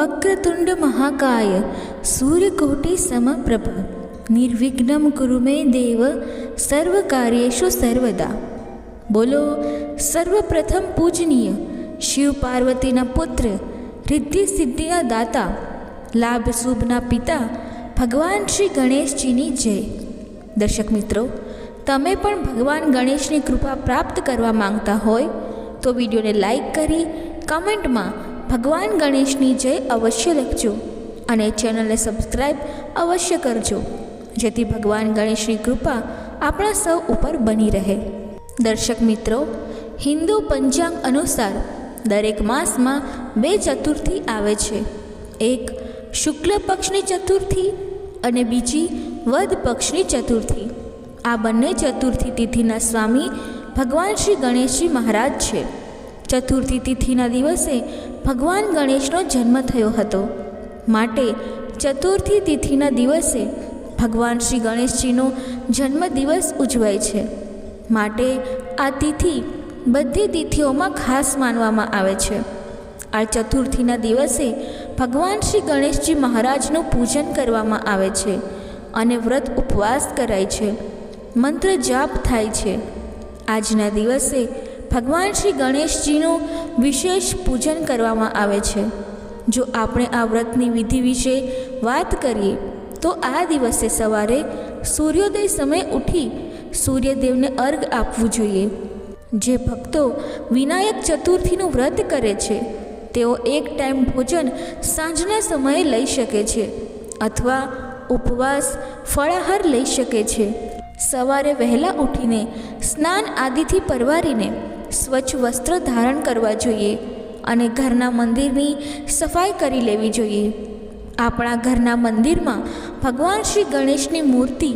વક્રતુંડ મહાકાય સૂર્યકોટિ સમપ્રભ નિર્વિઘ્નમ કુરુ મે દેવ સર્વકાર્યેષુ સર્વદા. બોલો સર્વપ્રથમ પૂજનીય શિવ પાર્વતીના પુત્ર, રિદ્ધિ સિદ્ધિના દાતા, લાભ શુભના પિતા ભગવાન શ્રી ગણેશજીની જય. દર્શક મિત્રો, તમે પણ ભગવાન ગણેશની કૃપા પ્રાપ્ત કરવા માંગતા હોય તો વિડીયોને લાઈક કરી કમેન્ટમાં ભગવાન ગણેશની જય અવશ્ય લખજો અને ચેનલને સબસ્ક્રાઈબ અવશ્ય કરજો, જેથી ભગવાન ગણેશની કૃપા આપણા સૌ ઉપર બની રહે. દર્શક મિત્રો, હિન્દુ પંચાંગ અનુસાર દરેક માસમાં 2 ચતુર્થી આવે છે. એક શુક્લ પક્ષની ચતુર્થી અને બીજી વદ પક્ષની ચતુર્થી. આ બંને ચતુર્થી તિથિના સ્વામી ભગવાન શ્રી ગણેશજી મહારાજ છે. ચતુર્થી તિથિના દિવસે ભગવાન ગણેશનો જન્મ થયો હતો, માટે ચતુર્થી તિથિના દિવસે ભગવાન શ્રી ગણેશજીનો જન્મદિવસ ઉજવાય છે. માટે આ તિથિ બધી તિથિઓમાં ખાસ માનવામાં આવે છે. આ ચતુર્થીના દિવસે ભગવાન શ્રી ગણેશજી મહારાજનું પૂજન કરવામાં આવે છે અને વ્રત ઉપવાસ કરાય છે, મંત્ર જાપ થાય છે. આજના દિવસે ભગવાન શ્રી ગણેશજીનું વિશેષ પૂજન કરવામાં આવે છે. જો આપણે આ વ્રતની વિધિ વિશે વાત કરીએ તો આ દિવસે સવારે સૂર્યોદય સમયે ઉઠી સૂર્યદેવને અર્ઘ આપવું જોઈએ. જે ભક્તો વિનાયક ચતુર્થીનું વ્રત કરે છે તેઓ એક ટાઈમ ભોજન સાંજના સમયે લઈ શકે છે અથવા ઉપવાસ ફળાહાર લઈ શકે છે. સવારે વહેલા ઉઠીને સ્નાન આદિથી પરવારીને સ્વચ્છ વસ્ત્ર ધારણ કરવા જોઈએ અને ઘરના મંદિરની સફાઈ કરી લેવી જોઈએ. આપણા ઘરના મંદિરમાં ભગવાન શ્રી ગણેશની મૂર્તિ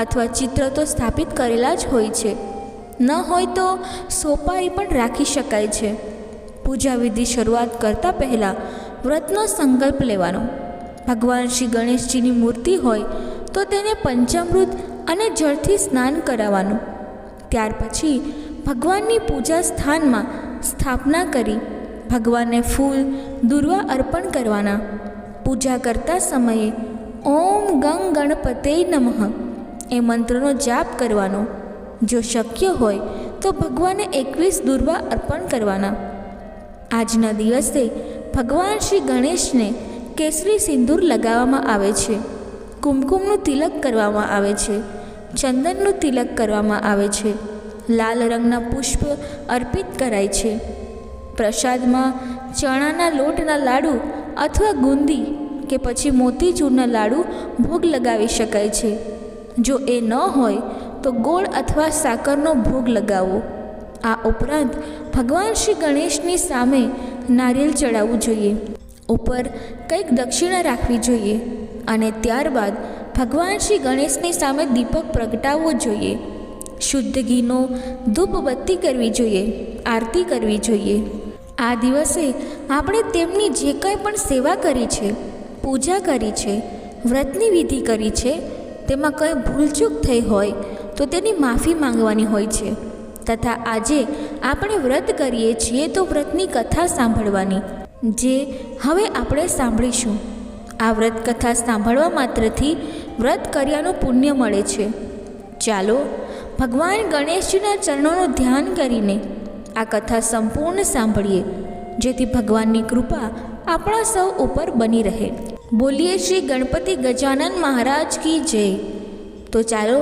અથવા ચિત્ર તો સ્થાપિત કરેલા જ હોય છે. ન હોય તો સોપારી પણ રાખી શકાય છે. પૂજા વિધિ શરૂઆત કરતાં પહેલાં વ્રતનો સંકલ્પ લેવાનો. ભગવાન શ્રી ગણેશજીની મૂર્તિ હોય તો તેને પંચામૃત અને જળથી સ્નાન કરાવવાનું. ત્યાર પછી ભગવાનની પૂજા સ્થાનમાં સ્થાપના કરી ભગવાનને ફૂલ દૂર્વા અર્પણ કરવાના. પૂજા કરતા સમયે ઓમ ગંગ ગણપતે નમઃ એ મંત્રનો જાપ કરવાનો. જો શક્ય હોય તો ભગવાનને 21 દૂર્વા અર્પણ કરવાના. આજના દિવસે ભગવાન શ્રી ગણેશને કેસરી સિંદૂર લગાવવામાં આવે છે, કુમકુમનું તિલક કરવામાં આવે છે, ચંદનનું તિલક કરવામાં આવે છે, લાલ રંગના પુષ્પ અર્પિત કરાય છે. પ્રસાદમાં ચણાના લોટના લાડુ અથવા ગુંદી કે પછી મોતીચૂરના લાડુ ભોગ લગાવી શકાય છે. જો એ ન હોય તો ગોળ અથવા સાકરનો ભોગ લગાવો. આ ઉપરાંત ભગવાન શ્રી ગણેશની સામે નારિયેળ ચડાવવું જોઈએ, ઉપર કંઈક દક્ષિણા રાખવી જોઈએ અને ત્યારબાદ ભગવાન શ્રી ગણેશની સામે દીપક પ્રગટાવવો જોઈએ. શુદ્ધ ઘીનો ધૂપબત્તી કરવી જોઈએ, આરતી કરવી જોઈએ. આ દિવસે આપણે તેમની જે કંઈ પણ સેવા કરી છે, પૂજા કરી છે, વ્રતની વિધિ કરી છે, તેમાં કંઈ ભૂલચૂક થઈ હોય તો તેની માફી માંગવાની હોય છે. તથા આજે આપણે વ્રત કરીએ છીએ તો વ્રતની કથા સાંભળવાની, જે હવે આપણે સાંભળીશું. આ વ્રત કથા સાંભળવા માત્રથી વ્રત કર્યાનું પુણ્ય મળે છે. ચાલો ભગવાન ગણેશજીના ચરણોનું ધ્યાન કરીને આ કથા સંપૂર્ણ સાંભળીએ, જેથી ભગવાનની કૃપા આપણા સૌ ઉપર બની રહે. બોલીએ શ્રી ગણપતિ ગજાનન મહારાજ કી જય. તો ચાલો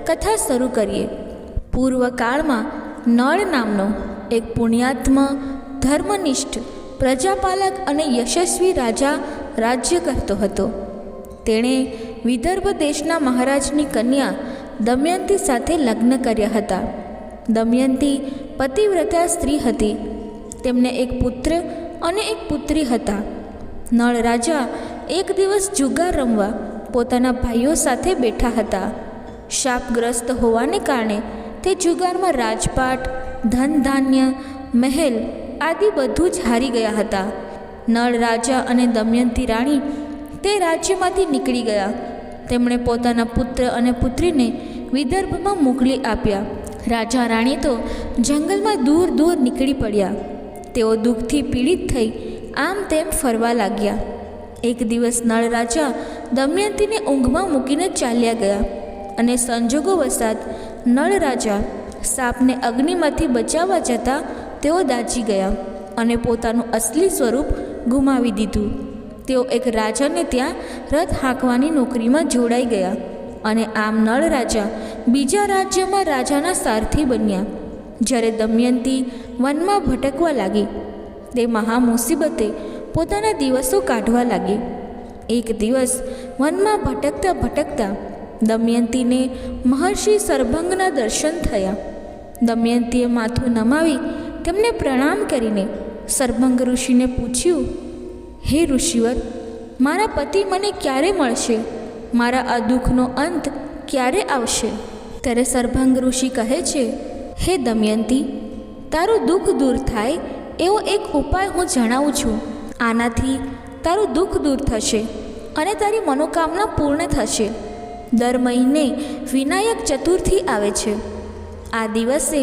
કથા શરૂ કરીએ. પૂર્વકાળમાં નળ નામનો એક પુણ્યાત્મા, ધર્મનિષ્ઠ, પ્રજાપાલક અને યશસ્વી રાજા રાજ્ય કરતો હતો. તેણે વિદર્ભ દેશના મહારાજની કન્યા દમયંતી સાથે લગ્ન કર્યા હતા. દમયંતી પતિવ્રતા સ્ત્રી હતી. તેમને એક પુત્ર અને એક પુત્રી હતા. નળ રાજા એક દિવસ જુગાર રમવા પોતાના ભાઈઓ સાથે બેઠા હતા. શાપગ્રસ્ત હોવાને કારણે તે જુગારમાં રાજપાટ, ધન ધાન્ય, મહેલ આદિ બધું જ હારી ગયા હતા. નળ રાજા અને દમયંતી રાણી તે રાજ્યમાંથી નીકળી ગયા. તેમણે પોતાના પુત્ર અને પુત્રીને વિદર્ભમાં મોકલી આપ્યા. રાજા રાણી તો જંગલમાં દૂર દૂર નીકળી પડ્યા. તેઓ દુઃખથી પીડિત થઈ આમ તેમ ફરવા લાગ્યા. એક દિવસ નળ રાજા દમયંતીને ઊંઘમાં મૂકીને ચાલ્યા ગયા અને સંજોગો વસાત નળ રાજા સાપને અગ્નિમાંથી બચાવવા જતાં તેઓ દાઝી ગયા અને પોતાનું અસલી સ્વરૂપ ગુમાવી દીધું. તેઓ એક રાજાને ત્યાં રથ હાંકવાની નોકરીમાં જોડાઈ ગયા અને આમ નળ રાજા બીજા રાજ્યમાં રાજાના સારથી બન્યા. જ્યારે દમયંતી વનમાં ભટકવા લાગી તે મહા મુસીબતે પોતાના દિવસો કાઢવા લાગી. એક દિવસ વનમાં ભટકતા ભટકતા દમયંતીને મહર્ષિ સરભંગના દર્શન થયા. દમયંતીએ માથું નમાવી તેમને પ્રણામ કરીને સરભંગ ઋષિને પૂછ્યું, હે ઋષિવર, મારા પતિ મને ક્યારે મળશે? મારા આ દુઃખનો અંત ક્યારે આવશે? ત્યારે સરભંગ ઋષિ કહે છે, હે દમયંતી, તારું દુઃખ દૂર થાય એવો એક ઉપાય હું જણાવું છું. આનાથી તારું દુઃખ દૂર થશે અને તારી મનોકામના પૂર્ણ થશે. દર મહિને વિનાયક ચતુર્થી આવે છે. આ દિવસે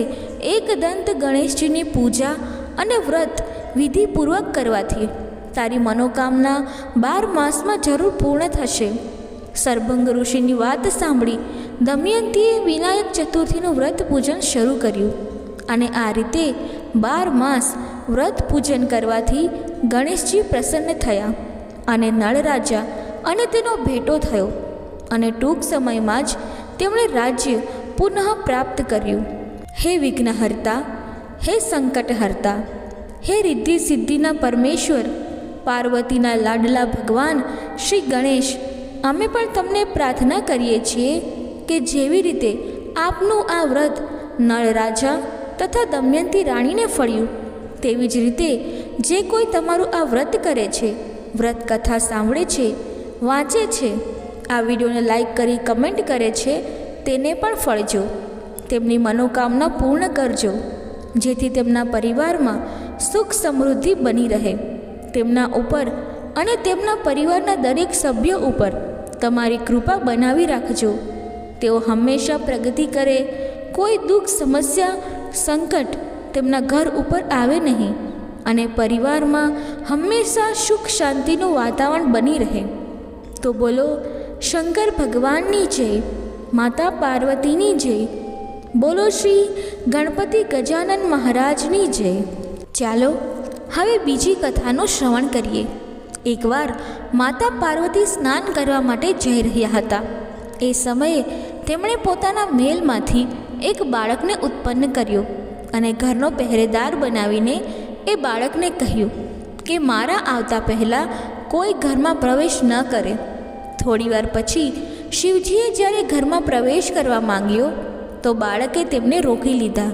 એકદંત ગણેશજીની પૂજા અને વ્રત વિધિપૂર્વક કરવાથી તારી મનોકામના 12 માસમાં જરૂર પૂર્ણ થશે. સરભંગ ઋષિની વાત સાંભળી દમયંતીએ વિનાયક ચતુર્થીનું વ્રત પૂજન શરૂ કર્યું અને આ રીતે 12 માસ વ્રત પૂજન કરવાથી ગણેશજી પ્રસન્ન થયા અને નળ રાજા અને તેનો ભેટો થયો અને ટૂંક સમયમાં જ તેમણે રાજ્ય પુનઃ પ્રાપ્ત કર્યું. હે વિઘ્નહર્તા, હે સંકટહર્તા, હે રિદ્ધિ સિદ્ધિના પરમેશ્વર, પાર્વતીના લાડલા ભગવાન શ્રી ગણેશ, અમે પણ તમને પ્રાર્થના કરીએ છીએ કે જેવી રીતે આપનું આ વ્રત નળ રાજા તથા દમયંતી રાણીને ફળ્યું, તેવી જ રીતે જે કોઈ તમારું આ વ્રત કરે છે, વ્રત કથા સાંભળે છે, વાંચે છે, આ વિડીયોને લાઈક કરી કમેન્ટ કરે છે, તેને પણ ફળજો. તેમની મનોકામના પૂર્ણ કરજો, જેથી તેમના પરિવારમાં સુખ સમૃદ્ધિ બની રહે. તેમના ઉપર અને તેમના પરિવારના દરેક સભ્યો ઉપર તમારી કૃપા બનાવી રાખજો. તેઓ હંમેશા પ્રગતિ કરે, કોઈ દુઃખ સમસ્યા સંકટ તેમના ઘર ઉપર આવે નહીં અને પરિવારમાં હંમેશા સુખ શાંતિનું વાતાવરણ બની રહે. તો બોલો શંકર ભગવાનની જય, માતા પાર્વતીની જય, બોલો શ્રી ગણપતિ ગજાનન મહારાજની જય. ચાલો હવે બીજી કથાનું શ્રવણ કરીએ. એકવાર માતા પાર્વતી સ્નાન કરવા માટે જઈ રહ્યા હતા. એ સમયે તેમણે પોતાના મહેલમાંથી એક બાળકને ઉત્પન્ન કર્યો અને ઘરનો પહેરેદાર બનાવીને એ બાળકને કહ્યું કે મારા આવતા પહેલાં કોઈ ઘરમાં પ્રવેશ ન કરે. થોડીવાર પછી શિવજીએ જ્યારે ઘરમાં પ્રવેશ કરવા માંગ્યો તો બાળકે તેમને રોકી લીધા,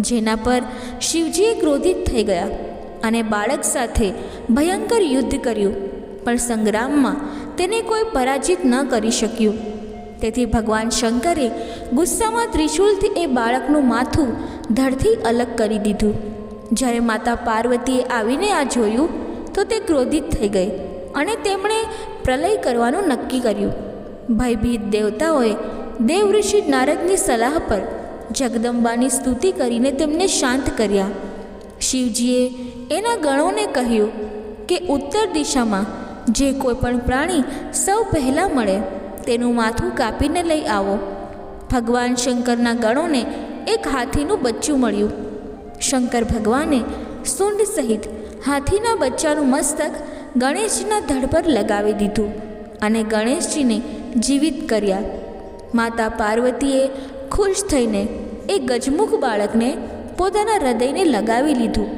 જેના પર શિવજીએ ક્રોધિત થઈ ગયા અને બાળક સાથે ભયંકર યુદ્ધ કર્યું, પણ સંગ્રામમાં તેને કોઈ પરાજિત ન કરી શક્યું. તેથી ભગવાન શંકરે ગુસ્સામાં ત્રિશૂલથી એ બાળકનું માથું ધડથી અલગ કરી દીધું. જ્યારે માતા પાર્વતીએ આવીને આ જોયું તો તે ક્રોધિત થઈ ગઈ અને તેમણે પ્રલય કરવાનું નક્કી કર્યું. ભયભીત દેવતાઓએ દેવઋષિ નારદની સલાહ પર જગદંબાની સ્તુતિ કરીને તેમને શાંત કર્યા. શિવજીએ એના ગણોને કહ્યું કે ઉત્તર દિશામાં જે કોઈ પણ પ્રાણી સૌ પહેલાં મળે તેનું માથું કાપીને લઈ આવો. ભગવાન શંકરના ગણોને એક હાથીનું બચ્ચું મળ્યું. શંકર ભગવાને સૂંઢ સહિત હાથીના બચ્ચાનું મસ્તક ગણેશજીના ધડ પર લગાવી દીધું અને ગણેશજીને જીવિત કર્યા. માતા પાર્વતીએ ખુશ થઈને એ ગજમુખ બાળકને પોતાના હૃદયને લગાવી લીધું,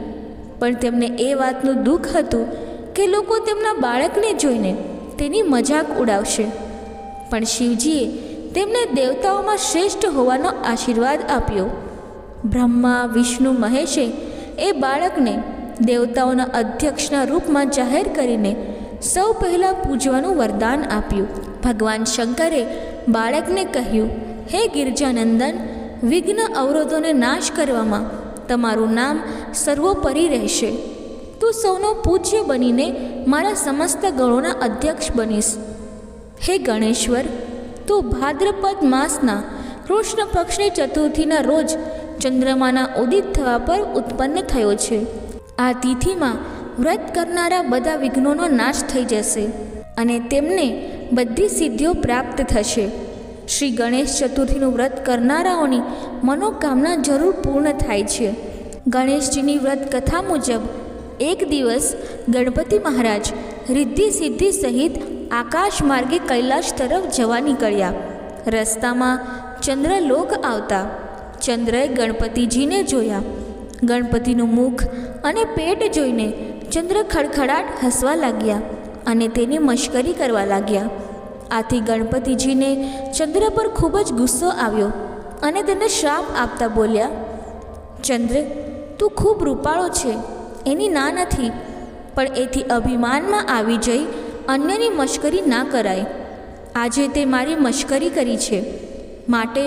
પણ તેમને એ વાતનું દુઃખ હતું કે લોકો તેમના બાળકને જોઈને તેની મજાક ઉડાવશે. પણ શિવજીએ તેમને દેવતાઓમાં શ્રેષ્ઠ હોવાનો આશીર્વાદ આપ્યો. બ્રહ્મા વિષ્ણુ મહેશે એ બાળકને દેવતાઓના અધ્યક્ષના રૂપમાં જાહેર કરીને સૌ પહેલાં પૂજવાનું વરદાન આપ્યું. ભગવાન શંકરે બાળકને કહ્યું, હે ગિરજાનંદન, વિઘ્ન અવરોધોને નાશ કરવામાં તમારું નામ સર્વોપરી રહેશે. તું સૌનો પૂજ્ય બનીને મારા સમસ્ત ગણોના અધ્યક્ષ બનીશ. હે ગણેશ્વર, તું ભાદ્રપદ માસના કૃષ્ણ પક્ષની ચતુર્થીના રોજ ચંદ્રમાના ઉદિત થવા પર ઉત્પન્ન થયો છે. આ તિથિમાં વ્રત કરનારા બધા વિઘ્નોનો નાશ થઈ જશે અને તેમને બધી સિદ્ધિઓ પ્રાપ્ત થશે. શ્રી ગણેશ ચતુર્થીનું વ્રત કરનારાઓની મનોકામના જરૂર પૂર્ણ થાય છે. ગણેશજીની વ્રત કથા મુજબ એક દિવસ ગણપતિ મહારાજ રિદ્ધિ સિદ્ધિ સહિત આકાશ માર્ગે કૈલાશ તરફ જવા નીકળ્યા. રસ્તામાં ચંદ્રલોક આવતા ચંદ્રએ ગણપતિજીને જોયા. ગણપતિનું મુખ અને પેટ જોઈને ચંદ્ર ખડખડાટ હસવા લાગ્યા અને તેની મશ્કરી કરવા લાગ્યા. આથી ગણપતિજીને ચંદ્ર પર ખૂબ જ ગુસ્સો આવ્યો અને તેને શ્રાપ આપતા બોલ્યા, ચંદ્ર, તું ખૂબ રૂપાળો છે એની ના નથી, પણ એથી અભિમાનમાં આવી જઈ અન્યની મશ્કરી ના કરાય. આજે તે મારી મશ્કરી કરી છે, માટે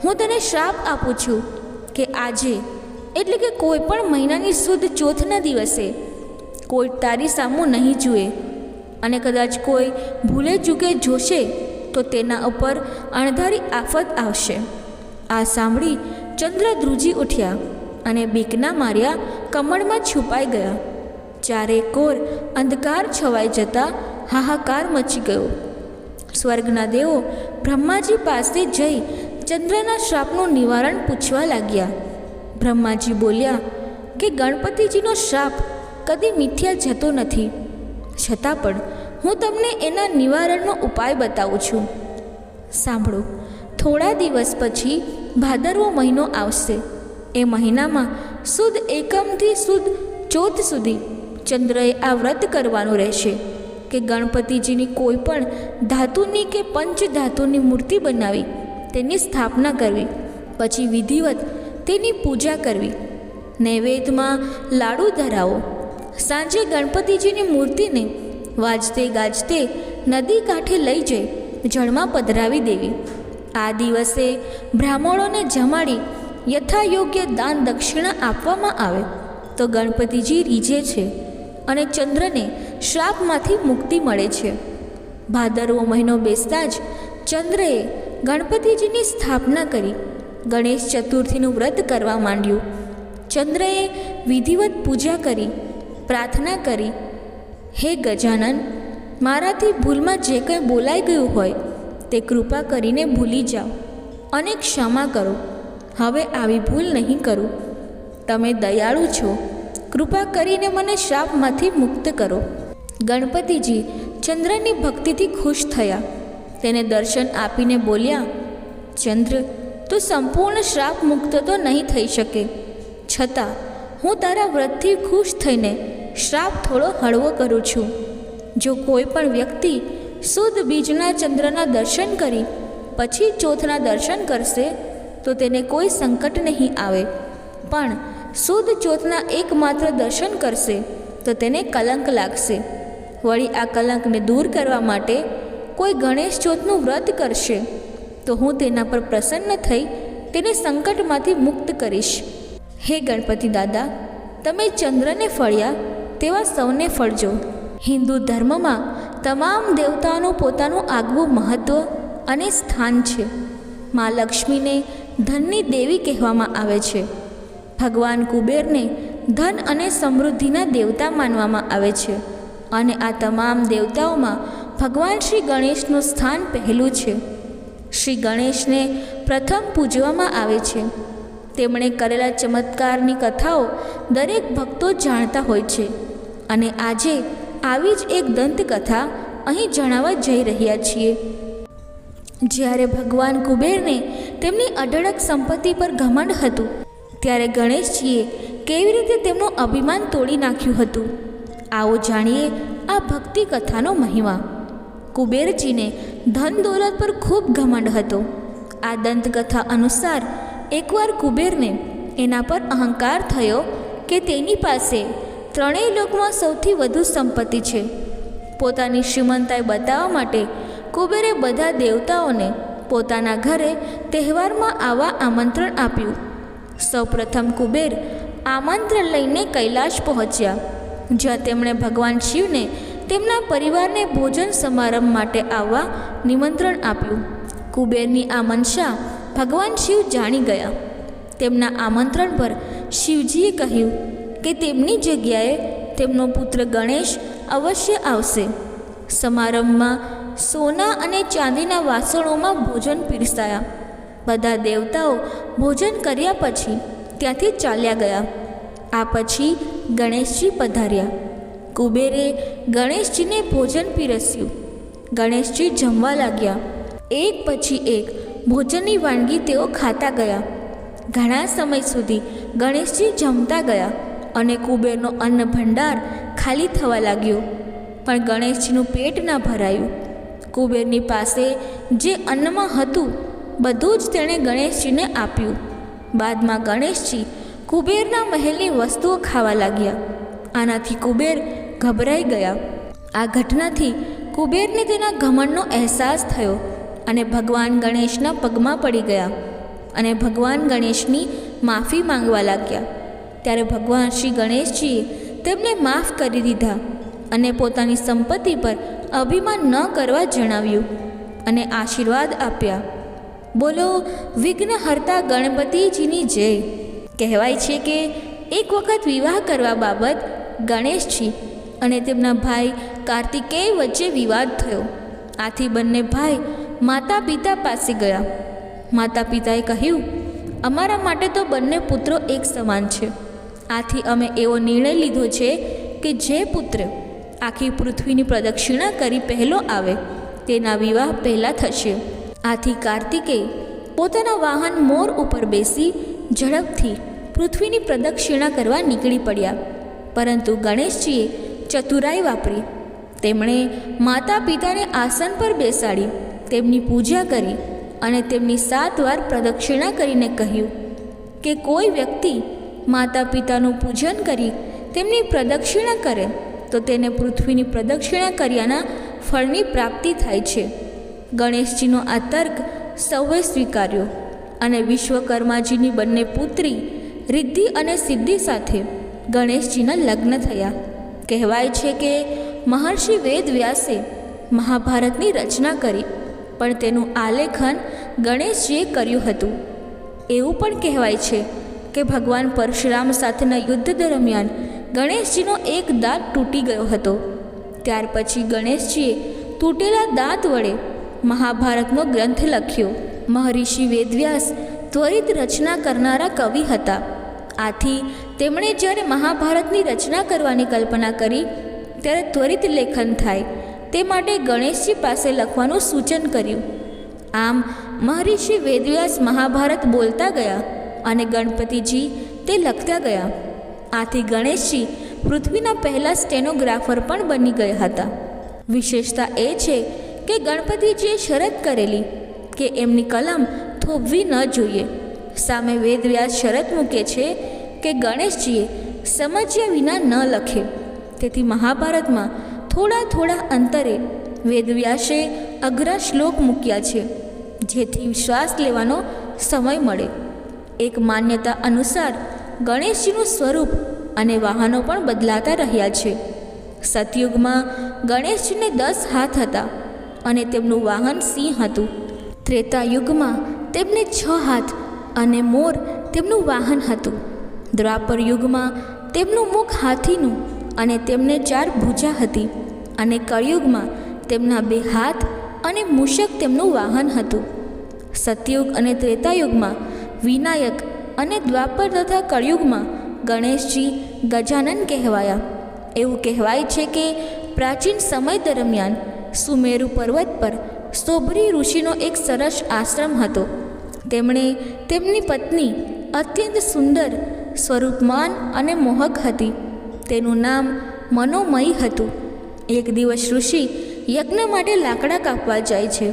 હું તને શ્રાપ આપું છું કે આજે એટલે કે કોઈ પણ મહિનાની સુદ ચોથના દિવસે કોઈ તારી સામું નહીં જુએ અને કદાચ કોઈ ભૂલે ચૂકે જોશે તો તેના ઉપર અણધારી આફત આવશે. આ સાંભળી ચંદ્ર ધ્રુજી ઉઠ્યા અને બીકના માર્યા કમળમાં છુપાઈ ગયા. ચારે કોર અંધકાર છવાઈ જતા હાહાકાર મચી ગયો. સ્વર્ગના દેવો બ્રહ્માજી પાસે જઈ ચંદ્રના શ્રાપનું નિવારણ પૂછવા લાગ્યા. બ્રહ્માજી બોલ્યા કે ગણપતિજીનો શ્રાપ કદી મિથ્યા જતો નથી, છતાં પણ હું તમને એના નિવારણનો ઉપાય બતાવું છું. સાંભળો, થોડા દિવસ પછી ભાદરવો મહિનો આવશે. એ મહિનામાં સુદ એકમથી સુદ ચોથ સુધી ચંદ્રએ આ વ્રત કરવાનું રહેશે કે ગણપતિજીની કોઈ પણ ધાતુની કે પંચધાતુની મૂર્તિ બનાવી તેની સ્થાપના કરવી, પછી વિધિવત તેની પૂજા કરવી, નૈવેદ્યમાં લાડુ ધરાવો. સાંજે ગણપતિજીની મૂર્તિને વાજતે ગાજતે નદી કાંઠે લઈ જઈ જળમાં પધરાવી દેવી. આ દિવસે બ્રાહ્મણોને જમાડી યથાયોગ્ય દાન દક્ષિણા આપવામાં આવે તો ગણપતિજી રીઝે છે અને ચંદ્રને શ્રાપમાંથી મુક્તિ મળે છે. ભાદરવો મહિનો બેસતા જ ચંદ્રએ ગણપતિજીની સ્થાપના કરી ગણેશ ચતુર્થીનું વ્રત કરવા માંડ્યું. ચંદ્રએ વિધિવત પૂજા કરી, પ્રાર્થના કરી, હે ગજાનન, મારાથી ભૂલમાં જે કંઈ બોલાઈ ગયું હોય તે કૃપા કરીને ભૂલી જાઓ અને ક્ષમા કરો. હવે આવી ભૂલ નહીં કરું. તમે દયાળુ છો, કૃપા કરીને મને શ્રાપમાંથી મુક્ત કરો. ગણપતિજી ચંદ્રની ભક્તિથી ખુશ થયા. તેને દર્શન આપીને બોલ્યા, ચંદ્ર, તું સંપૂર્ણ શ્રાપ મુક્ત તો નહીં થઈ શકે, છતાં હું તારા વ્રતથી ખુશ થઈને શ્રાપ થોડો હળવો કરું છું. જો કોઈ પણ વ્યક્તિ શુદ્ધ બીજના ચંદ્રના દર્શન કરી પછી ચોથના દર્શન કરશે તો તેને કોઈ સંકટ નહીં આવે, પણ શુદ્ધ ચોથના એકમાત્ર દર્શન કરશે તો તેને કલંક લાગશે. વળી આ કલંકને દૂર કરવા માટે કોઈ ગણેશ ચોથનું વ્રત કરશે તો હું તેના પર પ્રસન્ન થઈ તેને સંકટમાંથી મુક્ત કરીશ. હે ગણપતિ દાદા, તમે ચંદ્રને ફળ્યા તેવા સૌને ફળજો. હિન્દુ ધર્મમાં તમામ દેવતાઓનું પોતાનું આગવું મહત્ત્વ અને સ્થાન છે. મા લક્ષ્મીને ધનની દેવી કહેવામાં આવે છે. ભગવાન કુબેરને ધન અને સમૃદ્ધિના દેવતા માનવામાં આવે છે અને આ તમામ દેવતાઓમાં ભગવાન શ્રી ગણેશનું સ્થાન પહેલું છે. શ્રી ગણેશને પ્રથમ પૂજવામાં આવે છે. તેમણે કરેલા ચમત્કારની કથાઓ દરેક ભક્તો જાણતા હોય છે અને આજે આવી જ એક દંતકથા અહીં જણાવવા જઈ રહ્યા છીએ. જ્યારે ભગવાન કુબેરને તેમની અઢળક સંપત્તિ પર ઘમંડ હતું ત્યારે ગણેશજીએ કેવી રીતે તેમનું અભિમાન તોડી નાખ્યું હતું. આવો જાણીએ આ ભક્તિ કથાનો મહિમા. કુબેરજીને ધન દોલત પર ખૂબ ઘમંડ હતો. આ દંતકથા અનુસાર એકવાર કુબેરને એના પર અહંકાર થયો કે તેની પાસે ત્રણેય લોકમાં સૌથી વધુ સંપત્તિ છે. પોતાની શ્રીમંતાઈ બતાવવા માટે કુબેરે બધા દેવતાઓને પોતાના ઘરે તહેવારમાં આવવા આમંત્રણ આપ્યું. સૌપ્રથમ કુબેર આમંત્રણ લઈને કૈલાશ પહોંચ્યા, જ્યાં તેમણે ભગવાન શિવને તેમના પરિવારને ભોજન સમારંભ માટે આવવા નિમંત્રણ આપ્યું. કુબેરની આ મનસા ભગવાન શિવ જાણી ગયા. તેમના આમંત્રણ પર શિવજીએ કહ્યું કે તેમની જગ્યાએ તેમનો પુત્ર ગણેશ અવશ્ય આવશે. સમારંભમાં સોના અને ચાંદીના વાસણોમાં ભોજન પીરસાયા. બધા દેવતાઓ ભોજન કર્યા પછી ત્યાંથી ચાલ્યા ગયા. આ પછી ગણેશજી પધાર્યા. કુબેરે ગણેશજીને ભોજન પીરસ્યું. ગણેશજી જમવા લાગ્યા. એક પછી એક ભોજનની વાનગી તેઓ ખાતા ગયા. ઘણા સમય સુધી ગણેશજી જમતા ગયા અને કુબેરનો અન્ન ભંડાર ખાલી થવા લાગ્યો. પણ ગણેશજીનું પેટ ન ભરાયું. કુબેરની પાસે જે અન્નમાં હતું બધું જ તેણે ગણેશજીને આપ્યું. બાદમાં ગણેશજી કુબેરના મહેલની વસ્તુઓ ખાવા લાગ્યા. આનાથી કુબેર ગભરાઈ ગયા. આ ઘટનાથી કુબેરને તેના ઘમંડનો અહેસાસ થયો અને ભગવાન ગણેશના પગમાં પડી ગયા અને ભગવાન ગણેશની માફી માંગવા લાગ્યા. ત્યારે ભગવાન શ્રી ગણેશજીએ તેમને માફ કરી દીધા અને પોતાની સંપત્તિ પર અભિમાન ન કરવા જણાવ્યું અને આશીર્વાદ આપ્યા. બોલો વિઘ્નહર્તા ગણપતિજીની જય. કહેવાય છે કે એક વખત વિવાહ કરવા બાબત ગણેશજી અને તેમના ભાઈ કાર્તિકેય વચ્ચે વિવાદ થયો. આથી બંને ભાઈ માતા પિતા પાસે ગયા. માતા પિતાએ કહ્યું, અમારા માટે તો બંને પુત્રો એક સમાન છે. આથી અમે એવો નિર્ણય લીધો છે કે જે પુત્ર આખી પૃથ્વીની પ્રદક્ષિણા કરી પહેલો આવે તેના વિવાહ પહેલાં થશે. આથી કાર્તિકેય પોતાના વાહન મોર ઉપર બેસી ઝડપથી પૃથ્વીની પ્રદક્ષિણા કરવા નીકળી પડ્યા. પરંતુ ગણેશજીએ ચતુરાઈ વાપરી. તેમણે માતા પિતાને આસન પર બેસાડી તેમની પૂજા કરી અને તેમની 7 વાર પ્રદક્ષિણા કરીને કહ્યું કે કોઈ વ્યક્તિ માતા પિતાનું પૂજન કરી તેમની પ્રદક્ષિણા કરે તો તેને પૃથ્વીની પ્રદક્ષિણા કર્યાના ફળની પ્રાપ્તિ થાય છે. ગણેશજીનો આ તર્ક સૌએ સ્વીકાર્યો અને વિશ્વકર્માજીની બંને પુત્રી રિદ્ધિ અને સિદ્ધિ સાથે ગણેશજીના લગ્ન થયા. કહેવાય છે કે મહર્ષિ વેદવ્યાસે મહાભારતની રચના કરી પણ તેનું આલેખન ગણેશજીએ કર્યું હતું. એવું પણ કહેવાય છે કે ભગવાન પરશુરામ સાથેના યુદ્ધ દરમિયાન ગણેશજીનો એક દાંત તૂટી ગયો હતો. ત્યાર પછી ગણેશજીએ તૂટેલા દાંત વડે મહાભારતનો ગ્રંથ લખ્યો. મહર્ષિ વેદવ્યાસ ત્વરિત રચના કરનારા કવિ હતા. આથી તેમણે જ્યારે મહાભારતની રચના કરવાની કલ્પના કરી ત્યારે ત્વરિત લેખન થાય તે માટે ગણેશજી પાસે લખવાનું સૂચન કર્યું. આમ મહર્ષિ વેદવ્યાસ મહાભારત બોલતા ગયા અને ગણપતિજી તે લખતા ગયા. આથી ગણેશજી પૃથ્વીના પહેલા સ્ટેનોગ્રાફર પણ બની ગયા હતા. વિશેષતા એ છે કે ગણપતિજીએ શરત કરેલી કે એમની કલમ થોભવી ન જોઈએ. સામે વેદવ્યાસ શરત મૂકે છે કે ગણેશજીએ સમજ્યા વિના ન લખે. તેથી મહાભારતમાં થોડા અંતરે વેદવ્યાસે અઘરા શ્લોક મૂક્યા છે જેથી શ્વાસ લેવાનો સમય મળે. એક માન્યતા અનુસાર ગણેશજીનું સ્વરૂપ અને વાહનો પણ બદલાતા રહ્યા છે. સતયુગમાં ગણેશજીને 10 હાથ હતા અને તેમનું વાહન સિંહ હતું. ત્રેતાયુગમાં તેમને 6 હાથ અને મોર તેમનું વાહન હતું. દ્વાપર યુગમાં તેમનું મુખ હાથીનું અને તેમને 4 ભુજા હતી અને કળિયુગમાં તેમના 2 હાથ અને મૂષક તેમનું વાહન હતું. સતયુગ અને ત્રેતાયુગમાં વિનાયક અને દ્વાપર તથા કળિયુગમાં ગણેશજી ગજાનન કહેવાયા. એવું કહેવાય છે કે પ્રાચીન સમય દરમિયાન સુમેરુ પર્વત પર સોબરી ઋષિનો એક સરસ આશ્રમ હતો. તેમણે તેમની પત્ની અત્યંત સુંદર, સ્વરૂપમાન અને મોહક હતી. તેનું નામ મનોમયી હતું. એક દિવસ ઋષિ યજ્ઞ માટે લાકડા કાપવા જાય છે.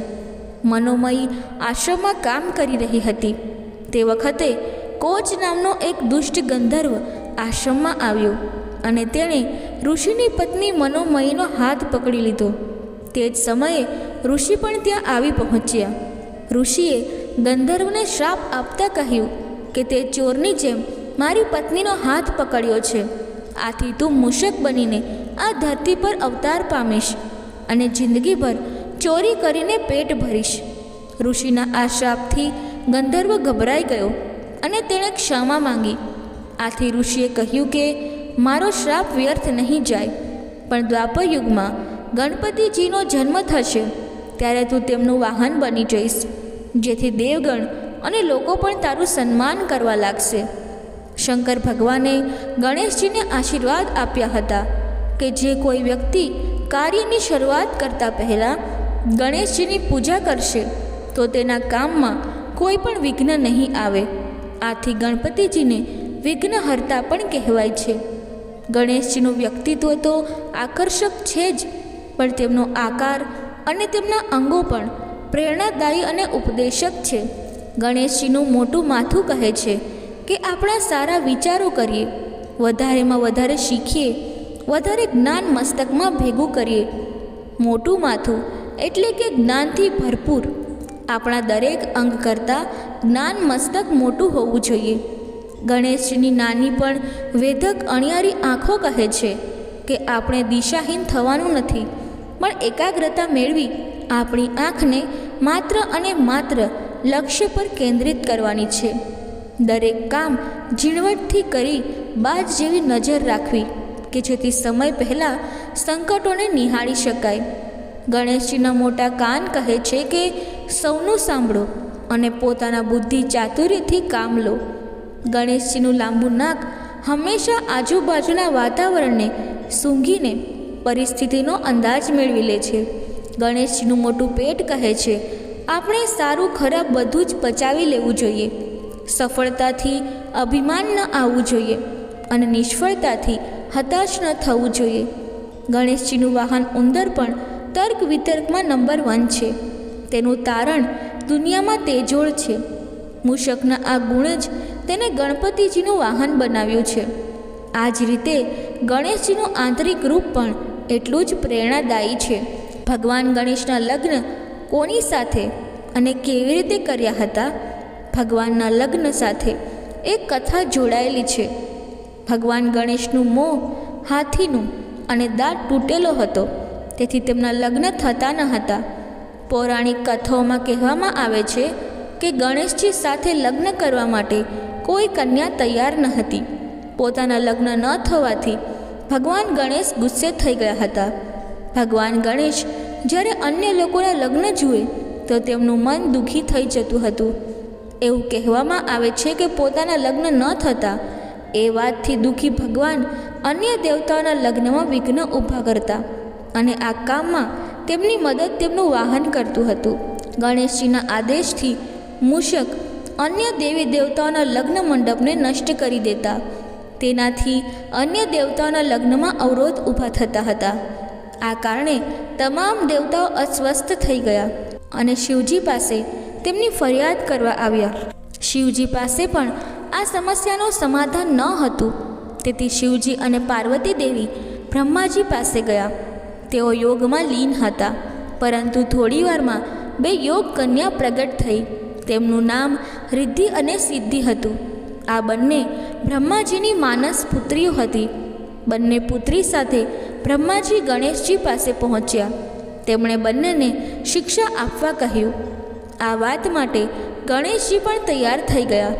મનોમયી આશ્રમમાં કામ કરી રહી હતી. તે વખતે કોચ નામનો એક દુષ્ટ ગંધર્વ આશ્રમમાં આવ્યો અને તેણે ઋષિની પત્ની મનોમયીનો હાથ પકડી લીધો. તે જ સમયે ઋષિ પણ ત્યાં આવી પહોંચ્યા. ઋષિએ ગંધર્વને શ્રાપ આપતા કહ્યું કે તે ચોરની જેમ મારી પત્નીનો હાથ પકડ્યો છે. આથી તું મૂષક બનીને આ ધરતી પર અવતાર પામીશ અને જિંદગીભર ચોરી કરીને પેટ ભરીશ. ઋષિના આ શ્રાપથી ગંધર્વ ગભરાઈ ગયો અને તેણે ક્ષમા માંગી. આથી ઋષિએ કહ્યું કે મારો શ્રાપ વ્યર્થ નહીં જાય. પણ દ્વાપર યુગમાં ગણપતિજીનો જન્મ થશે ત્યારે તું તેમનું વાહન બની જઈશ, જેથી દેવગણ અને લોકો પણ તારું સન્માન કરવા લાગશે. શંકર ભગવાને ગણેશજીને આશીર્વાદ આપ્યા હતા કે જે કોઈ વ્યક્તિ કાર્યની શરૂઆત કરતાં પહેલાં ગણેશજીની પૂજા કરશે તો તેના કામમાં કોઈ પણ વિઘ્ન નહીં આવે. આથી ગણપતિજીને વિઘ્નહર્તા પણ કહેવાય છે. ગણેશજીનું વ્યક્તિત્વ તો આકર્ષક છે જ, પણ તેમનો આકાર અને તેમના અંગો પણ પ્રેરણાદાયી અને ઉપદેશક છે. ગણેશજીનું મોટું માથું કહે છે કે આપણા સારા વિચારો કરીએ, વધારેમાં વધારે શીખીએ, વધારે જ્ઞાન મસ્તકમાં ભેગું કરીએ. મોટું માથું એટલે કે જ્ઞાનથી ભરપૂર. આપણા દરેક અંગ કરતાં જ્ઞાન મસ્તક મોટું હોવું જોઈએ. ગણેશજીની નાની પણ વેધક અણિયારી આંખો કહે છે કે આપણે દિશાહીન થવાનું નથી, પણ એકાગ્રતા મેળવી આપણી આંખને માત્ર અને માત્ર લક્ષ્ય પર કેન્દ્રિત કરવાની છે. દરેક કામ ઝીણવટથી કરી બાજ જેવી નજર રાખવી કે જેથી સમય પહેલાં સંકટોને નિહાળી શકાય. ગણેશજીના મોટા કાન કહે છે કે સૌનું સાંભળો અને પોતાના બુદ્ધિ ચાતુર્યથી કામ લો. ગણેશજીનું લાંબુ નાક હંમેશા આજુબાજુના વાતાવરણને સૂંઘીને પરિસ્થિતિનો અંદાજ મેળવી લે છે. ગણેશજીનું મોટું પેટ કહે છે આપણે સારું ખરાબ બધું જ પચાવી લેવું જોઈએ. સફળતાથી અભિમાન ન આવવું જોઈએ અને નિષ્ફળતાથી હતાશ ન થવું જોઈએ. ગણેશજીનું વાહન ઉંદર પણ તર્ક વિતર્કમાં નંબર 1 છે. તેનું તારણ દુનિયામાં તેજોળ છે. મૂષકના આ ગુણ જ તેને ગણપતિજીનું વાહન બનાવ્યું છે. આ જ રીતે ગણેશજીનું આંતરિક રૂપ પણ એટલું જ પ્રેરણાદાયી છે. ભગવાન ગણેશના લગ્ન કોની સાથે અને કેવી રીતે કર્યા હતા? ભગવાનના લગ્ન સાથે એક કથા જોડાયેલી છે. ભગવાન ગણેશનું મોં હાથીનું અને દાંત તૂટેલો હતો, તેથી તેમના લગ્ન થતા ન હતા. પૌરાણિક કથાઓમાં કહેવામાં આવે છે કે ગણેશજી સાથે લગ્ન કરવા માટે કોઈ કન્યા તૈયાર ન હતી. પોતાના લગ્ન ન થવાથી ભગવાન ગણેશ ગુસ્સે થઈ ગયા હતા. ભગવાન ગણેશ જ્યારે અન્ય લોકોના લગ્ન જુએ તો તેમનું મન દુઃખી થઈ જતું હતું. એવું કહેવામાં આવે છે કે પોતાના લગ્ન ન થતા એ વાતથી દુઃખી ભગવાન અન્ય દેવતાઓના લગ્નમાં વિઘ્ન ઊભા કરતા અને આ કામમાં તેમની મદદ તેમનું વાહન કરતું હતું. ગણેશજીના આદેશથી મૂષક અન્ય દેવી દેવતાઓના લગ્ન મંડપને નષ્ટ કરી દેતા. તેનાથી અન્ય દેવતાઓના લગ્નમાં અવરોધ ઊભા થતા હતા. આ કારણે તમામ દેવતાઓ અસ્વસ્થ થઈ ગયા અને શિવજી પાસે તેમની ફરિયાદ કરવા આવ્યા. શિવજી પાસે પણ આ સમસ્યાનું સમાધાન ન હતું. તેથી શિવજી અને પાર્વતી દેવી બ્રહ્માજી પાસે ગયા. તેઓ યોગમાં લીન હતા, પરંતુ થોડી વારમાં 2 યોગ કન્યા પ્રગટ થઈ. તેમનું નામ રિદ્ધિ અને સિદ્ધિ હતું. આ બંને બ્રહ્માજીની માનસ પુત્રીઓ હતી. બંને પુત્રી સાથે બ્રહ્માજી ગણેશજી પાસે પહોંચ્યા. તેમણે બંનેને શિક્ષા આપવા કહ્યું. આ વાત માટે ગણેશજી પણ તૈયાર થઈ ગયા.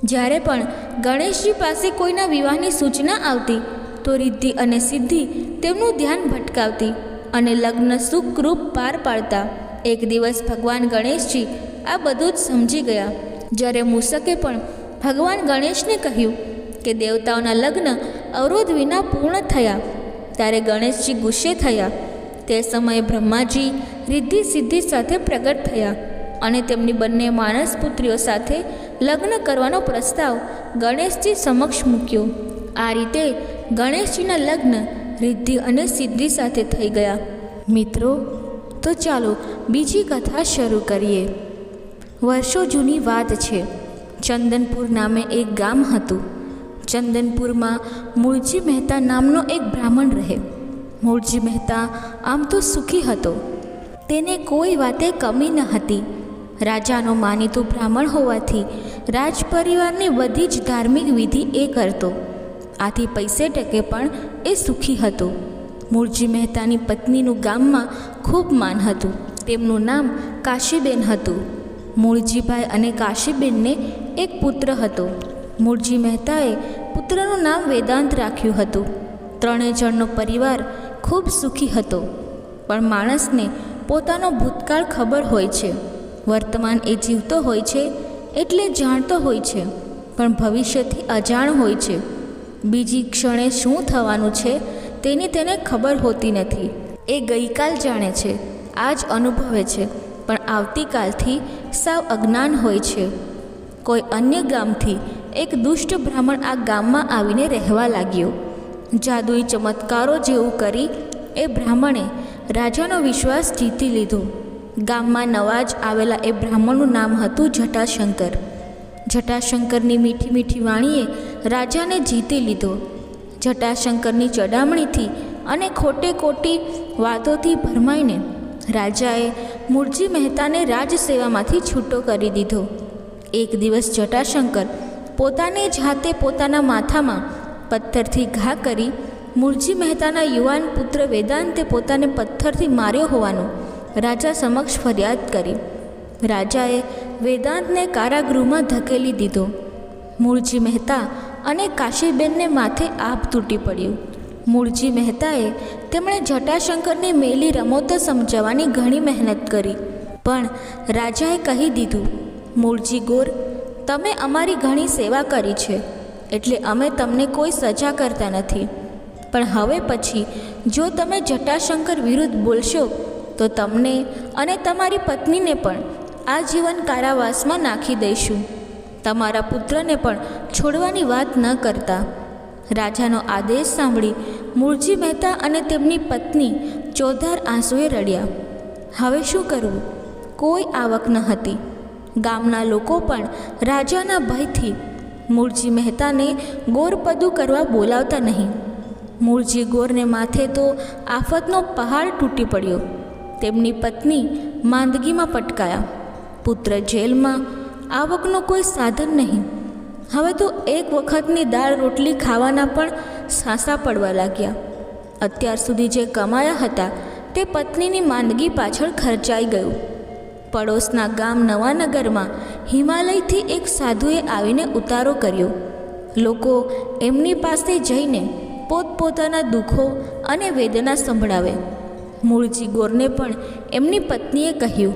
જ્યારે પણ ગણેશજી પાસે કોઈના વિવાહની સૂચના આવતી તો રિદ્ધિ અને સિદ્ધિ તેમનું ધ્યાન ભટકાવતી અને લગ્ન સુખરૂપ પાર પાડતા. એક દિવસ ભગવાન ગણેશજી આ બધું જ સમજી ગયા. જ્યારે મૂષકે પણ ભગવાન ગણેશને કહ્યું કે દેવતાઓના લગ્ન અવરોધ વિના પૂર્ણ થયા, ત્યારે ગણેશજી ગુસ્સે થયા. તે સમયે બ્રહ્માજી રિદ્ધિ સિદ્ધિ સાથે પ્રગટ થયા અને તેમની બંને માનસ પુત્રીઓ સાથે લગ્ન કરવાનો પ્રસ્તાવ ગણેશજી સમક્ષ મૂક્યો. આ રીતે ગણેશજીના લગ્ન રિદ્ધિ અને સિદ્ધિ સાથે થઈ ગયા. મિત્રો, તો ચાલો બીજી કથા શરૂ કરીએ. વર્ષો જૂની વાત છે. ચંદનપુર નામે એક ગામ હતું. ચંદનપુરમાં મૂળજી મહેતા નામનો એક બ્રાહ્મણ રહે. મૂળજી મહેતા આમ તો સુખી હતો. તેને કોઈ વાતે કમી ન હતી. રાજાનો માનીતો બ્રાહ્મણ હોવાથી રાજ પરિવારની બધી જ ધાર્મિક વિધિ એ કરતો. આથી પૈસે ટકે પણ એ સુખી હતો. મૂળજી મહેતાની પત્નીનું ગામમાં ખૂબ માન હતું. તેમનું નામ કાશીબેન હતું. મૂળજીભાઈ અને કાશીબેનને એક પુત્ર હતો. મૂળજી મહેતાએ પુત્રનું નામ વેદાંત રાખ્યું હતું. 3 જણનો પરિવાર ખૂબ સુખી હતો. પણ માણસને પોતાનો ભૂતકાળ ખબર હોય છે, વર્તમાન એ જીવતો હોય છે એટલે જાણતો હોય છે, પણ ભવિષ્યથી અજાણ હોય છે. બીજી ક્ષણે શું થવાનું છે તેની તેને ખબર હોતી નથી. એ ગઈકાલ જાણે છે, આજ અનુભવે છે, પણ આવતીકાલથી સાવ અજ્ઞાન હોય છે. કોઈ અન્ય ગામથી એક દુષ્ટ બ્રાહ્મણ આ ગામમાં આવીને રહેવા લાગ્યો. જાદુઈ ચમત્કારો જેવું કરી એ બ્રાહ્મણે રાજાનો વિશ્વાસ જીતી લીધો. ગામમાં નવા જ આવેલા એ બ્રાહ્મણનું નામ હતું જટાશંકર. જટાશંકરની મીઠી મીઠી વાણીએ રાજાને જીતી લીધો. જટાશંકરની ચડામણીથી અને ખોટે ખોટી વાતોથી ભરમાઈને રાજાએ મૂળજી મહેતાને રાજસેવામાંથી છૂટો કરી દીધો. એક દિવસ જટાશંકર પોતાને જ હાથે પોતાના માથામાં પથ્થરથી ઘા કરી મૂળજી મહેતાના યુવાન પુત્ર વેદાંતે પોતાને પથ્થરથી માર્યો હોવાનું રાજા સમક્ષ ફરિયાદ કરી. રાજાએ વેદાંતને કારાગૃહમાં ધકેલી દીધો. મૂળજી મહેતા અને કાશીબેનને માથે આભ તૂટી પડ્યું. મૂળજી મહેતાએ તેમણે જટાશંકરની મેલી રમતો સમજાવવાની ઘણી મહેનત કરી, પણ રાજાએ કહી દીધું, મૂળજી ગોર, તમે અમારી ઘણી સેવા કરી છે એટલે અમે તમને કોઈ સજા કરતા નથી, પણ હવે પછી જો તમે જટાશંકર વિરુદ્ધ બોલશો તો તમને અને તમારી પત્નીને પણ આજીવન કારાવાસમાં નાખી દઈશું. તમારા પુત્રને પણ છોડવાની વાત ન કરતા. રાજાનો આદેશ સાંભળી મૂળજી મહેતા અને તેમની પત્ની ચોધાર આંસુએ રડ્યા. હવે શું કરવું? કોઈ આવક ન હતી. ગામના લોકો પણ રાજાના ભયથી મૂળજી મહેતાને ગોરપદું કરવા બોલાવતા નહીં. મૂળજી ગોરને માથે તો આફતનો પહાડ તૂટી પડ્યો. તેમની પત્ની માંદગીમાં પટકાયા. પુત્ર જેલમાં. આવકનો કોઈ સાધન નહીં. હવે તો એક વખતની દાળ રોટલી ખાવાના પણ સાંસા પડવા લાગ્યા. અત્યાર સુધી જે કમાયા હતા તે પત્નીની માંદગી પાછળ ખર્ચાઈ ગયું. પડોશના ગામ નવાનગરમાં હિમાલયથી એક સાધુએ આવીને ઉતારો કર્યો. લોકો એમની પાસે જઈને પોતપોતાના દુઃખો અને વેદના સંભળાવે. મૂળજી ગોરને પણ એમની પત્નીએ કહ્યું,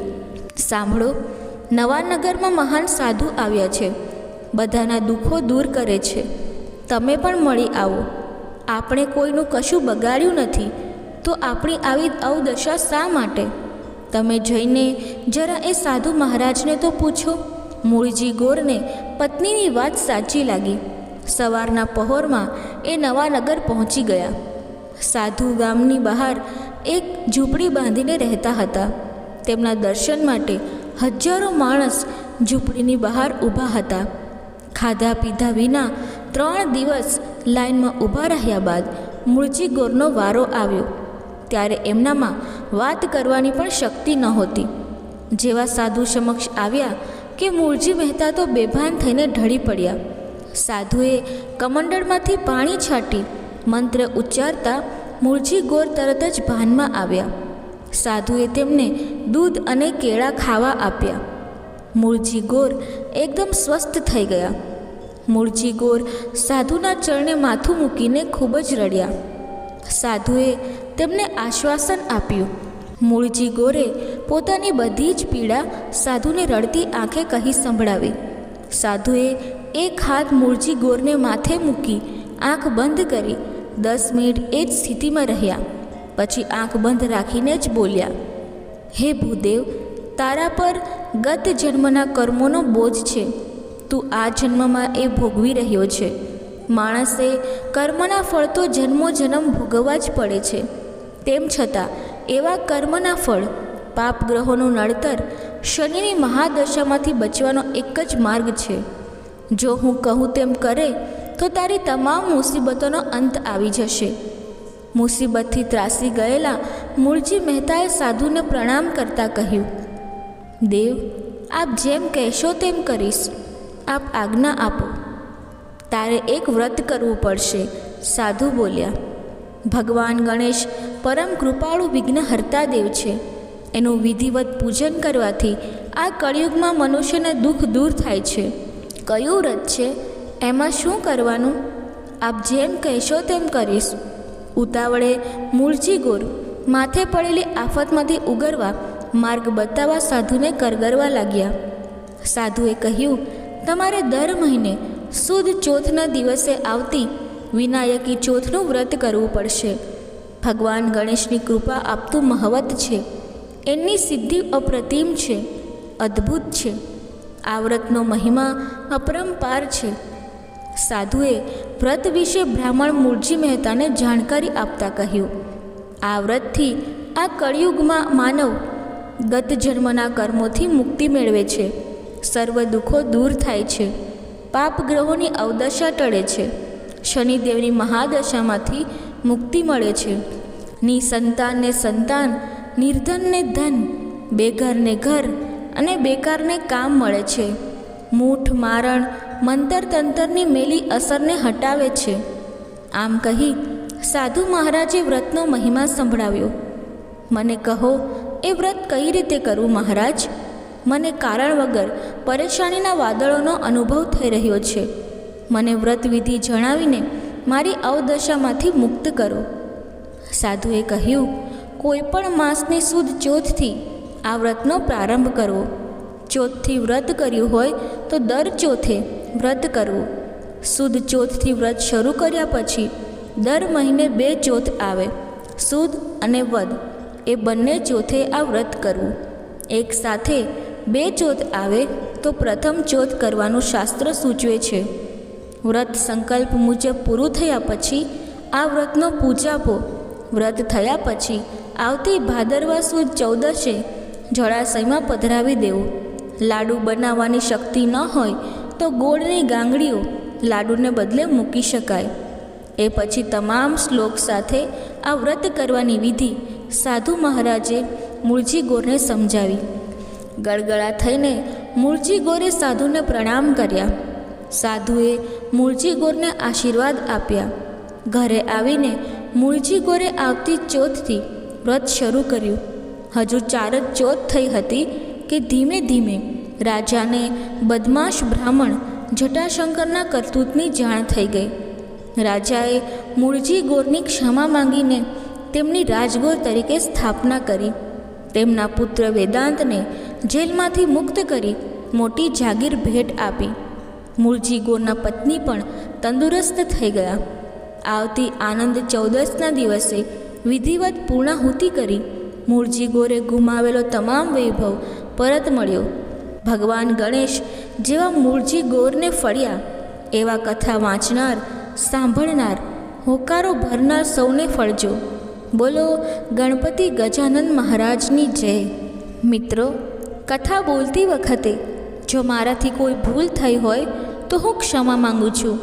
સાંભળો, નવાનગરમાં મહાન સાધુ આવ્યા છે, બધાના દુઃખો દૂર કરે છે. તમે પણ મળી આવો. આપણે કોઈનું કશું બગાડ્યું નથી, તો આપણી આવી અવદશા શા માટે? તમે જઈને જરા એ સાધુ મહારાજને તો પૂછો. મૂળજી ગોરને પત્નીની વાત સાચી લાગી. સવારના પહોરમાં એ નવાનગર પહોંચી ગયા. સાધુ ગામની બહાર એક ઝૂંપડી બાંધીને રહેતા હતા. તેમના દર્શન માટે હજારો માણસ ઝૂંપડીની બહાર ઊભા હતા. ખાધા પીધા વિના 3 દિવસ લાઈનમાં ઊભા રહ્યા બાદ મૂળજી ગોરનો વારો આવ્યો. ત્યારે એમનામાં વાત કરવાની પણ શક્તિ નહોતી. જેવા સાધુ સમક્ષ આવ્યા કે મૂળજી મહેતા તો બેભાન થઈને ઢળી પડ્યા. સાધુએ કમંડળમાંથી પાણી છાંટી મંત્ર ઉચ્ચારતા મૂળજી ગોર તરત જ ભાનમાં આવ્યા. સાધુએ તેમને દૂધ અને કેળા ખાવા આપ્યા. મૂળજી ગોર એકદમ સ્વસ્થ થઈ ગયા. મૂળજી ગોર સાધુના ચરણે માથું મૂકીને ખૂબ જ રડ્યા. સાધુએ તેમને આશ્વાસન આપ્યું. મૂળજી ગોરે પોતાની બધી જ પીડા સાધુને રડતી આંખે કહી સંભળાવી. સાધુએ એક હાથ મૂળજી ગોરને માથે મૂકી આંખ બંધ કરી 10 મિનિટ એ જ સ્થિતિમાં રહ્યા. પછી આંખ બંધ રાખીને જ બોલ્યા, હે ભૂદેવ, તારા પર ગત જન્મના કર્મોનો બોજ છે. તું આ જન્મમાં એ ભોગવી રહ્યો છે. માણસે કર્મના ફળ તો જન્મો જન્મ ભોગવવા જ પડે છે. તેમ છતાં એવા કર્મના ફળ, પાપ ગ્રહોનું નડતર, શનિની મહાદશામાંથી બચવાનો એક જ માર્ગ છે. જો હું કહું તેમ કરે તો તારી તમામ મુસીબતોનો અંત આવી જશે. મુસીબતથી ત્રાસી ગયેલા મૂળજી મહેતાએ સાધુને પ્રણામ કરતાં કહ્યું, દેવ, આપ જેમ કહેશો તેમ કરીશ. આપ આજ્ઞા આપો. તારે એક વ્રત કરવું પડશે, સાધુ બોલ્યા. ભગવાન ગણેશ પરમ કૃપાળુ વિઘ્નહર્તા દેવ છે. એનું વિધિવત પૂજન કરવાથી આ કળિયુગમાં મનુષ્યને દુઃખ દૂર થાય છે. કયું વ્રત છે? એમાં શું કરવાનું? આપ જેમ કહેશો તેમ કરીશ. ઉતાવળે મૂળજી ગોર માથે પડેલી આફતમાંથી ઉગરવા માર્ગ બતાવવા સાધુને કરગરવા લાગ્યા. સાધુએ કહ્યું, તમારે દર મહિને સુદ ચોથના દિવસે આવતી વિનાયકી ચોથનું વ્રત કરવું પડશે. ભગવાન ગણેશની કૃપા આપતું મહવત છે. એમની સિદ્ધિ અપ્રતિમ છે, અદ્ભુત છે. આ વ્રતનો મહિમા અપરંપાર છે. સાધુએ વ્રત વિશે બ્રાહ્મણ મૂળજી મહેતાને જાણકારી આપતા કહ્યું, આ વ્રતથી આ કળિયુગમાં માનવ ગત જન્મના કર્મોથી મુક્તિ મેળવે છે. સર્વ દુઃખો દૂર થાય છે. પાપ ગ્રહોની અવદશા ટળે છે. શનિદેવની મહાદશામાંથી મુક્તિ મળે છે. નિસંતાનને સંતાન, નિર્ધનને ધન, બેઘરને ઘર અને બેકારને કામ મળે છે. મૂઠ મારણ મંતર તંતરની મેલી અસરને હટાવે છે. આમ કહી સાધુ મહારાજે વ્રતનો મહિમા સંભળાવ્યો. મને કહો, એ વ્રત કઈ રીતે કરવું મહારાજ? મને કારણ વગર પરેશાનીના વાદળોનો અનુભવ થઈ રહ્યો છે. મને વ્રત વિધિ જણાવીને મારી અવદશામાંથી મુક્ત કરો. સાધુએ કહ્યું, કોઈ પણ માસની સુદ ચોથથી આ વ્રતનો પ્રારંભ કરવો. ચોથથી વ્રત કર્યું હોય તો દર ચોથે વ્રત કરવું. સુદ ચોથથી વ્રત શરૂ કર્યા પછી દર મહિને 2 ચોથ આવે, સુદ અને વદ, એ બંને ચોથે આ વ્રત કરવું. એક સાથે 2 ચોથ આવે તો પ્રથમ ચોથ કરવાનું શાસ્ત્ર સૂચવે છે. વ્રત સંકલ્પ મુજબ પૂરું થયા પછી આ વ્રતનો પૂજાપો. વ્રત થયા પછી આવતી ભાદરવા સુદ 14એ જળાશયમાં પધરાવી દેવું. લાડુ બનાવવાની શક્તિ ન હોય તો ગોળની ગાંગડીઓ લાડુને બદલે મૂકી શકાય. એ પછી તમામ શ્લોક સાથે આ વ્રત કરવાની વિધિ સાધુ મહારાજે મૂળજી ગોરને સમજાવી. ગળગળા થઈને મૂળજી ગોરે સાધુને પ્રણામ કર્યા. સાધુએ મૂળજી ગોરને આશીર્વાદ આપ્યા. ઘરે આવીને મૂળજી ગોરે આવતી ચોથથી વ્રત શરૂ કર્યું. હજુ 4 જ ચોથ થઈ હતી કે ધીમે ધીમે રાજાને બદમાશ બ્રાહ્મણ જટાશંકરના કરતૂતની જાણ થઈ ગઈ. રાજાએ મૂળજી ગોરની ક્ષમા માંગીને તેમની રાજગોર તરીકે સ્થાપના કરી. તેમના પુત્ર વેદાંતને જેલમાંથી મુક્ત કરી મોટી જાગીર ભેટ આપી. મૂળજી ગોરના પત્ની પણ તંદુરસ્ત થઈ ગયા. આવતી આનંદ 14ના દિવસે વિધિવત પૂર્ણાહુતિ કરી મૂળજી ગોરે ગુમાવેલો તમામ વૈભવ પરત મળ્યો. ભગવાન ગણેશ જેવા મૂળજી ગોરને ફળ્યા એવા કથા વાંચનાર, સાંભળનાર, હોકારો ભરનાર સૌને ફળજો. બોલો ગણપતિ ગજાનન મહારાજની જય. મિત્રો, કથા બોલતી વખતે જો મારાથી કોઈ ભૂલ થઈ હોય તો હું ક્ષમા માંગુ છું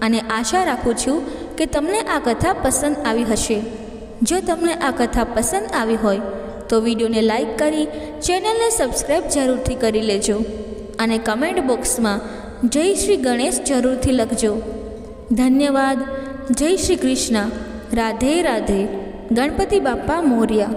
અને આશા રાખું છું કે તમને આ કથા પસંદ આવી હશે. જો તમને આ કથા પસંદ આવી હોય તો વિડીયોને લાઈક કરી ચેનલને સબસ્ક્રાઈબ જરૂરથી કરી લેજો અને કમેન્ટ બોક્સમાં જય શ્રી ગણેશ જરૂરથી લખજો. ધન્યવાદ. જય શ્રી કૃષ્ણ. રાધે રાધે. ગણપતિ બાપ્પા મોર્યા.